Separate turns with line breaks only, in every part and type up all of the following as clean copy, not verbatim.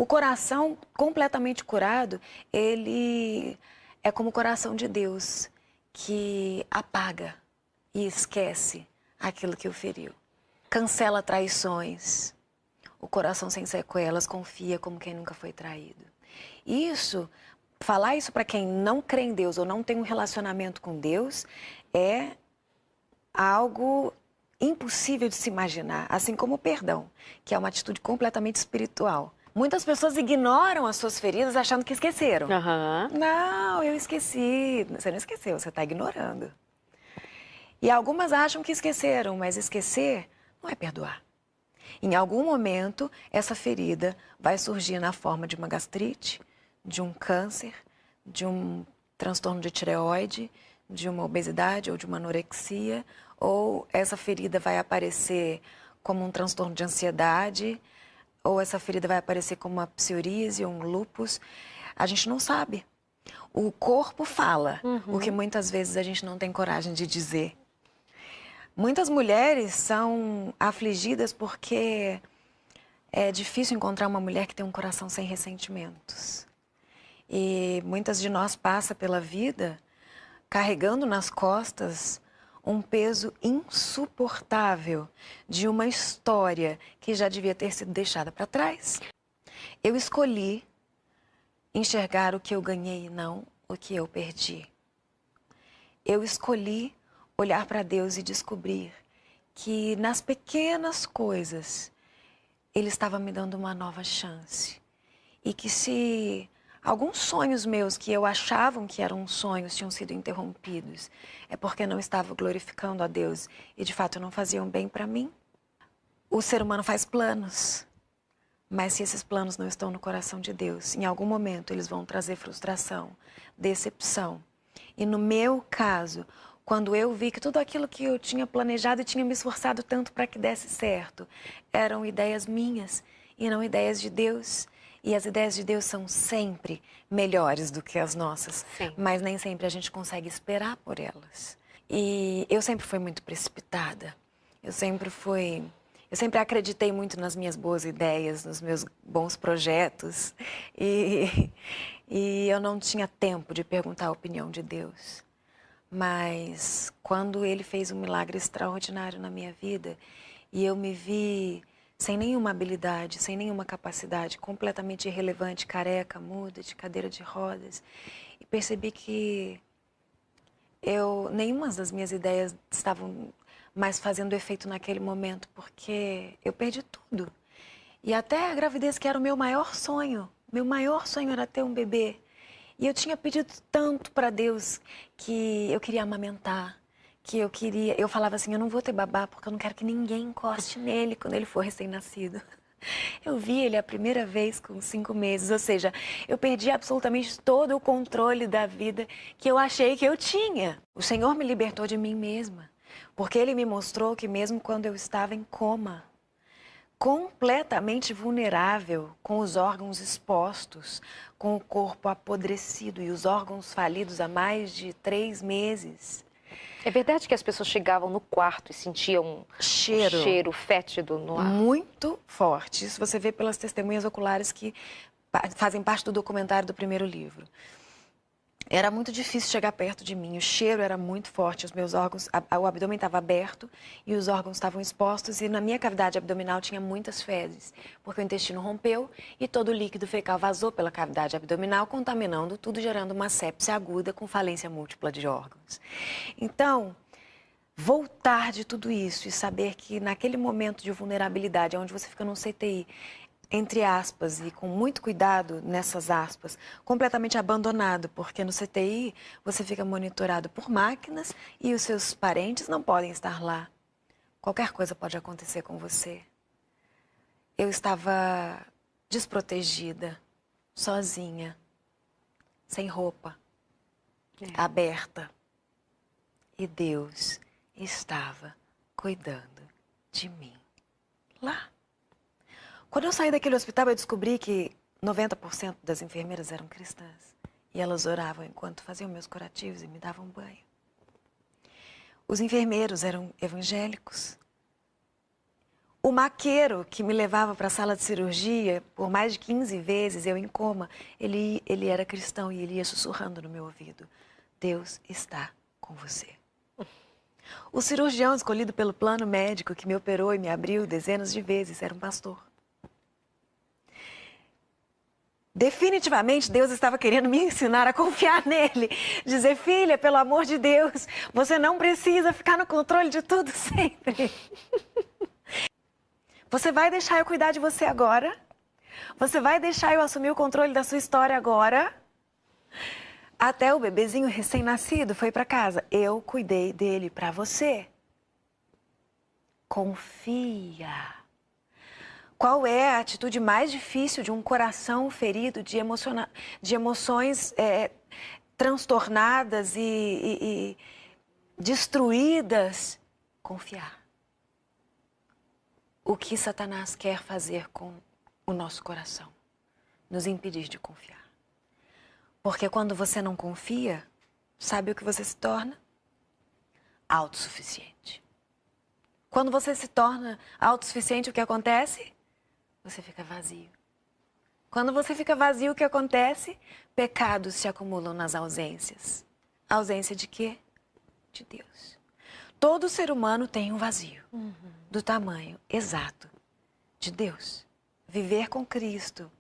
O coração completamente curado, ele é como o coração de Deus, que apaga e esquece aquilo que o feriu. Cancela traições. O coração sem sequelas confia como quem nunca foi traído. Falar isso para quem não crê em Deus ou não tem um relacionamento com Deus é algo impossível de se imaginar, assim como o perdão, que é uma atitude completamente espiritual. Muitas pessoas ignoram as suas feridas achando que esqueceram. Não, eu esqueci. Você não esqueceu, você está ignorando. E algumas acham que esqueceram, mas esquecer não é perdoar. Em algum momento, essa ferida vai surgir na forma de uma gastrite, de um câncer, de um transtorno de tireoide, de uma obesidade ou de uma anorexia, ou essa ferida vai aparecer como um transtorno de ansiedade, ou essa ferida vai aparecer como uma psoríase ou um lúpus. A gente não sabe. O corpo fala, o que muitas vezes a gente não tem coragem de dizer. Muitas mulheres são afligidas porque é difícil encontrar uma mulher que tem um coração sem ressentimentos. E muitas de nós passam pela vida carregando nas costas um peso insuportável de uma história que já devia ter sido deixada para trás. Eu escolhi enxergar o que eu ganhei e não o que eu perdi. Eu escolhi olhar para Deus e descobrir que nas pequenas coisas Ele estava me dando uma nova chance. E que se alguns sonhos meus que eu achavam que eram sonhos tinham sido interrompidos, é porque não estava glorificando a Deus e de fato não faziam bem para mim. O ser humano faz planos, mas se esses planos não estão no coração de Deus, em algum momento eles vão trazer frustração, decepção. E no meu caso, quando eu vi que tudo aquilo que eu tinha planejado e tinha me esforçado tanto para que desse certo, eram ideias minhas e não ideias de Deus. E as ideias de Deus são sempre melhores do que as nossas, mas nem sempre a gente consegue esperar por elas. E eu sempre fui muito precipitada. Eu sempre acreditei muito nas minhas boas ideias, nos meus bons projetos. E eu não tinha tempo de perguntar a opinião de Deus. Mas quando Ele fez um milagre extraordinário na minha vida e eu me vi sem nenhuma habilidade, sem nenhuma capacidade, completamente irrelevante, careca, muda, de cadeira de rodas, e percebi que nenhuma das minhas ideias estavam mais fazendo efeito naquele momento, porque eu perdi tudo. E até a gravidez, que era o meu maior sonho era ter um bebê. E eu tinha pedido tanto para Deus que eu queria amamentar, eu falava assim, eu não vou ter babá porque eu não quero que ninguém encoste nele quando ele for recém-nascido. Eu vi ele a primeira vez com 5 meses, ou seja, eu perdi absolutamente todo o controle da vida que eu achei que eu tinha. O Senhor me libertou de mim mesma, porque Ele me mostrou que mesmo quando eu estava em coma, completamente vulnerável, com os órgãos expostos, com o corpo apodrecido e os órgãos falidos há mais de 3 meses.
É verdade que as pessoas chegavam no quarto e sentiam um cheiro fétido no ar?
Muito forte. Isso você vê pelas testemunhas oculares que fazem parte do documentário do primeiro livro. Era muito difícil chegar perto de mim, o cheiro era muito forte, os meus órgãos, o abdômen estava aberto e os órgãos estavam expostos e na minha cavidade abdominal tinha muitas fezes, porque o intestino rompeu e todo o líquido fecal vazou pela cavidade abdominal, contaminando tudo, gerando uma sepse aguda com falência múltipla de órgãos. Então, voltar de tudo isso e saber que naquele momento de vulnerabilidade, onde você fica num CTI, entre aspas, e com muito cuidado nessas aspas, completamente abandonado, porque no CTI você fica monitorado por máquinas e os seus parentes não podem estar lá. Qualquer coisa pode acontecer com você. Eu estava desprotegida, sozinha, sem roupa, aberta. E Deus estava cuidando de mim lá. Quando eu saí daquele hospital, eu descobri que 90% das enfermeiras eram cristãs. E elas oravam enquanto faziam meus curativos e me davam banho. Os enfermeiros eram evangélicos. O maqueiro que me levava para a sala de cirurgia por mais de 15 vezes, eu em coma, ele era cristão e ele ia sussurrando no meu ouvido: Deus está com você. O cirurgião escolhido pelo plano médico que me operou e me abriu dezenas de vezes era um pastor. Definitivamente Deus estava querendo me ensinar a confiar nele. Dizer: filha, pelo amor de Deus, você não precisa ficar no controle de tudo sempre. Você vai deixar eu cuidar de você agora? Você vai deixar eu assumir o controle da sua história agora? Até o bebezinho recém-nascido foi para casa. Eu cuidei dele para você. Confia. Qual é a atitude mais difícil de um coração ferido, de emoções transtornadas e destruídas? Confiar. O que Satanás quer fazer com o nosso coração? Nos impedir de confiar. Porque quando você não confia, sabe o que você se torna? Autossuficiente. Quando você se torna autossuficiente, o que acontece? Você fica vazio. Quando você fica vazio, o que acontece? Pecados se acumulam nas ausências. A ausência de quê? De Deus. Todo ser humano tem um vazio, do tamanho exato de Deus. Viver com Cristo,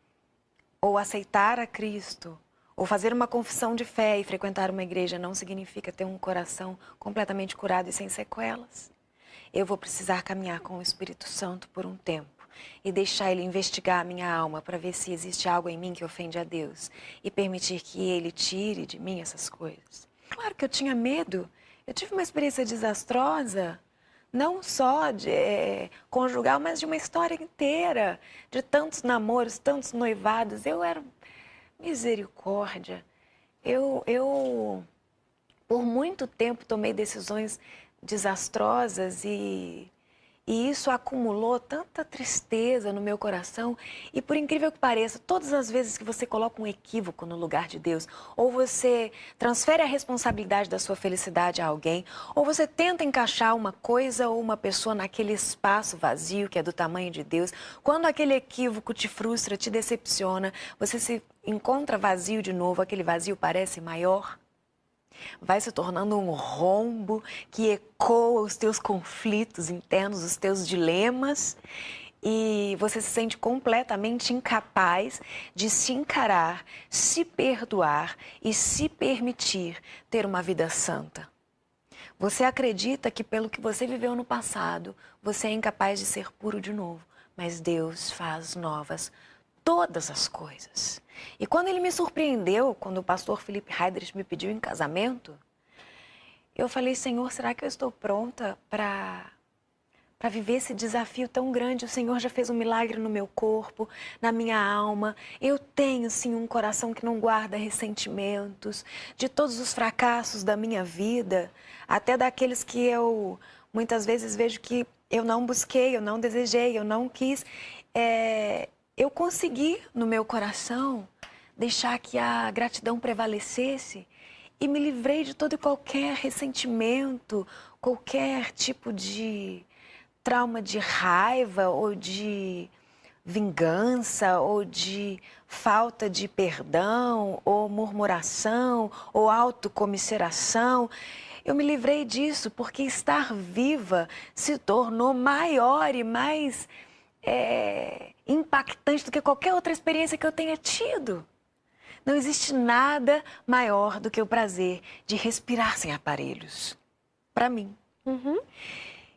ou aceitar a Cristo, ou fazer uma confissão de fé e frequentar uma igreja não significa ter um coração completamente curado e sem sequelas. Eu vou precisar caminhar com o Espírito Santo por um tempo e deixar ele investigar a minha alma para ver se existe algo em mim que ofende a Deus e permitir que ele tire de mim essas coisas. Claro que eu tinha medo. Eu tive uma experiência desastrosa, não só de conjugal, mas de uma história inteira, de tantos namoros, tantos noivados. Eu era misericórdia. Eu por muito tempo tomei decisões desastrosas e isso acumulou tanta tristeza no meu coração. E por incrível que pareça, todas as vezes que você coloca um equívoco no lugar de Deus, ou você transfere a responsabilidade da sua felicidade a alguém, ou você tenta encaixar uma coisa ou uma pessoa naquele espaço vazio que é do tamanho de Deus, quando aquele equívoco te frustra, te decepciona, você se encontra vazio de novo, aquele vazio parece maior. Vai se tornando um rombo que ecoa os teus conflitos internos, os teus dilemas, e você se sente completamente incapaz de se encarar, se perdoar e se permitir ter uma vida santa. Você acredita que pelo que você viveu no passado, você é incapaz de ser puro de novo, mas Deus faz novas todas as coisas. E quando ele me surpreendeu, quando o pastor Felipe Heidrich me pediu em casamento, eu falei: Senhor, será que eu estou pronta para viver esse desafio tão grande? O Senhor já fez um milagre no meu corpo, na minha alma. Eu tenho, sim, um coração que não guarda ressentimentos de todos os fracassos da minha vida, até daqueles que eu muitas vezes vejo que eu não busquei, eu não desejei, eu não quis. Eu consegui, no meu coração, deixar que a gratidão prevalecesse e me livrei de todo e qualquer ressentimento, qualquer tipo de trauma de raiva ou de vingança ou de falta de perdão ou murmuração ou autocomiseração. Eu me livrei disso porque estar viva se tornou maior e mais impactante do que qualquer outra experiência que eu tenha tido. Não existe nada maior do que o prazer de respirar sem aparelhos. Para mim.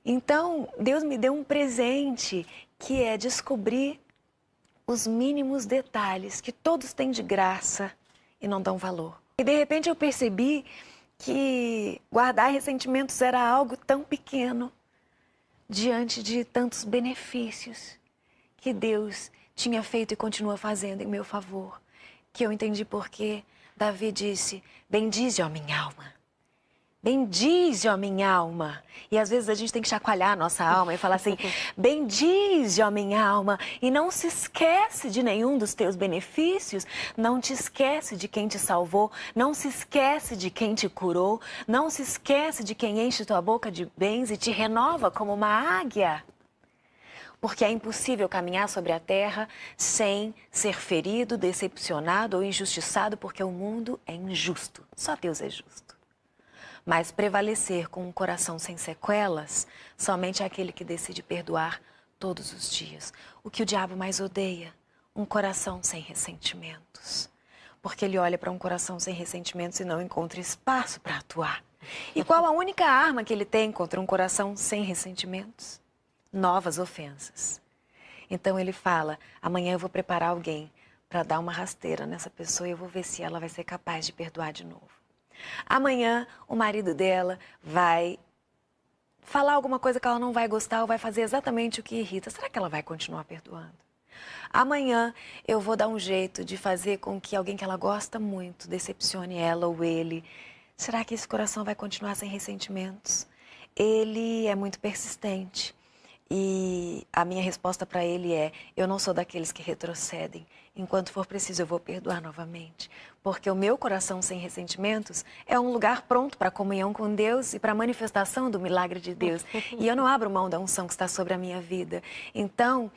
Então, Deus me deu um presente que é descobrir os mínimos detalhes que todos têm de graça e não dão valor. E de repente eu percebi que guardar ressentimentos era algo tão pequeno diante de tantos benefícios que Deus tinha feito e continua fazendo em meu favor, que eu entendi porque Davi disse: bendize, ó minha alma, bendize, ó minha alma. E às vezes a gente tem que chacoalhar a nossa alma e falar assim: bendize, ó minha alma, e não se esquece de nenhum dos teus benefícios, não te esquece de quem te salvou, não se esquece de quem te curou, não se esquece de quem enche tua boca de bens e te renova como uma águia. Porque é impossível caminhar sobre a terra sem ser ferido, decepcionado ou injustiçado, porque o mundo é injusto. Só Deus é justo. Mas prevalecer com um coração sem sequelas, somente é aquele que decide perdoar todos os dias. O que o diabo mais odeia, um coração sem ressentimentos. Porque ele olha para um coração sem ressentimentos e não encontra espaço para atuar. E qual a única arma que ele tem contra um coração sem ressentimentos? Novas ofensas. Então ele fala, amanhã eu vou preparar alguém para dar uma rasteira nessa pessoa e eu vou ver se ela vai ser capaz de perdoar de novo. Amanhã o marido dela vai falar alguma coisa que ela não vai gostar ou vai fazer exatamente o que irrita. Será que ela vai continuar perdoando? Amanhã eu vou dar um jeito de fazer com que alguém que ela gosta muito decepcione ela ou ele. Será que esse coração vai continuar sem ressentimentos? Ele é muito persistente. E a minha resposta para ele é, eu não sou daqueles que retrocedem. Enquanto for preciso, eu vou perdoar novamente. Porque o meu coração sem ressentimentos é um lugar pronto para a comunhão com Deus e para a manifestação do milagre de Deus. E eu não abro mão da unção que está sobre a minha vida. Então,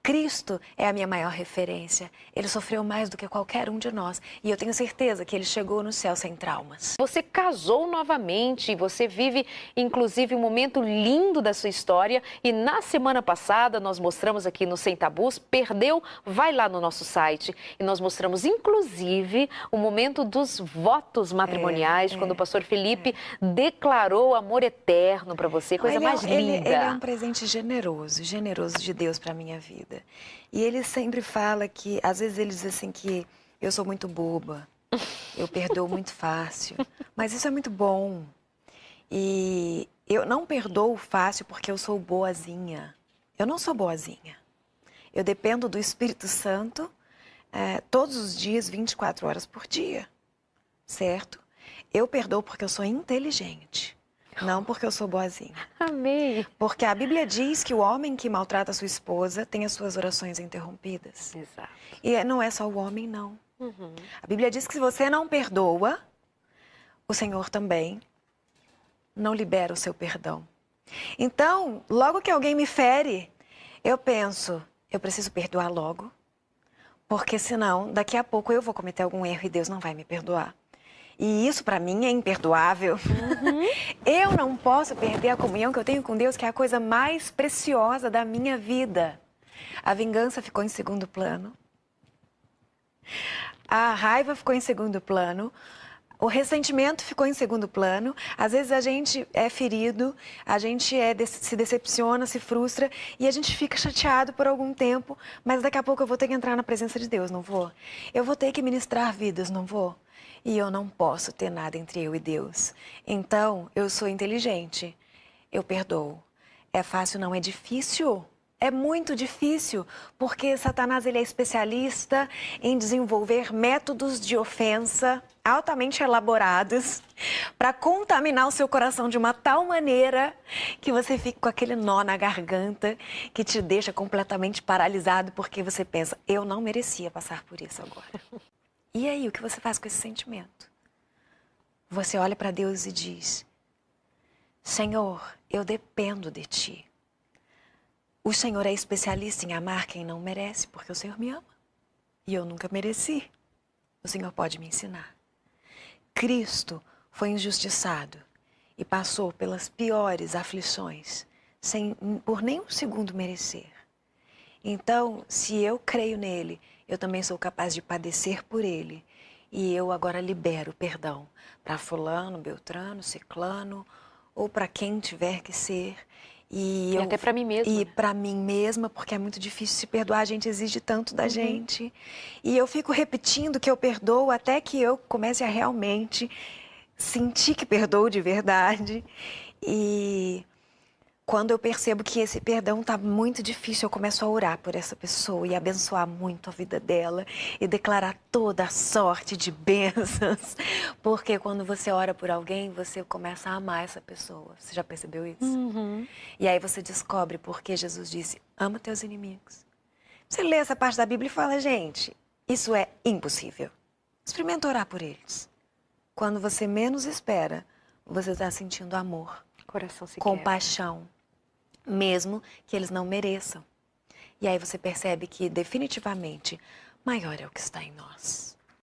Cristo é a minha maior referência. Ele sofreu mais do que qualquer um de nós. E eu tenho certeza que ele chegou no céu sem traumas.
Você casou novamente, você vive, inclusive, um momento lindo da sua história. E na semana passada, nós mostramos aqui no Sem Tabus, perdeu? Vai lá no nosso site. E nós mostramos, inclusive, o momento dos votos matrimoniais, quando o pastor Felipe declarou amor eterno para você. Coisa mais linda.
Ele é um presente generoso de Deus para a minha vida. E ele sempre fala que, às vezes ele diz assim que eu sou muito boba, eu perdoo muito fácil, mas isso é muito bom. E eu não perdoo fácil porque eu sou boazinha. Eu não sou boazinha. Eu dependo do Espírito Santo todos os dias, 24 horas por dia, certo? Eu perdoo porque eu sou inteligente. Não porque eu sou boazinha.
Amei.
Porque a Bíblia diz que o homem que maltrata a sua esposa tem as suas orações interrompidas.
Exato.
E não é só o homem, não. A Bíblia diz que se você não perdoa, o Senhor também não libera o seu perdão. Então, logo que alguém me fere, eu penso, eu preciso perdoar logo, porque senão, daqui a pouco eu vou cometer algum erro e Deus não vai me perdoar. E isso para mim é imperdoável. Eu não posso perder a comunhão que eu tenho com Deus, que é a coisa mais preciosa da minha vida. A vingança ficou em segundo plano. A raiva ficou em segundo plano. O ressentimento ficou em segundo plano. Às vezes a gente é ferido, a gente se decepciona, se frustra e a gente fica chateado por algum tempo, mas daqui a pouco eu vou ter que entrar na presença de Deus, não vou? Eu vou ter que ministrar vidas, não vou? E eu não posso ter nada entre eu e Deus. Então, eu sou inteligente. Eu perdoo. É fácil, não é difícil. É muito difícil, porque Satanás ele é especialista em desenvolver métodos de ofensa altamente elaborados para contaminar o seu coração de uma tal maneira que você fica com aquele nó na garganta que te deixa completamente paralisado porque você pensa, eu não merecia passar por isso agora. E aí, o que você faz com esse sentimento? Você olha para Deus e diz, Senhor, eu dependo de Ti. O Senhor é especialista em amar quem não merece, porque o Senhor me ama. E eu nunca mereci. O Senhor pode me ensinar. Cristo foi injustiçado e passou pelas piores aflições, sem por nem um segundo merecer. Então, se eu creio nele, eu também sou capaz de padecer por ele. E eu agora libero perdão para fulano, beltrano, ciclano, ou para quem tiver que ser.
E até para mim mesma.
E para mim mesma, porque é muito difícil se perdoar, a gente exige tanto da gente. E eu fico repetindo que eu perdoo até que eu comece a realmente sentir que perdoo de verdade. E quando eu percebo que esse perdão está muito difícil, eu começo a orar por essa pessoa e abençoar muito a vida dela e declarar toda a sorte de bênçãos. Porque quando você ora por alguém, você começa a amar essa pessoa. Você já percebeu isso? E aí você descobre porque Jesus disse, ama teus inimigos. Você lê essa parte da Bíblia e fala, gente, isso é impossível. Experimenta orar por eles. Quando você menos espera, você está sentindo amor,
Coração se
compaixão. Mesmo que eles não mereçam. E aí você percebe que definitivamente maior é o que está em nós.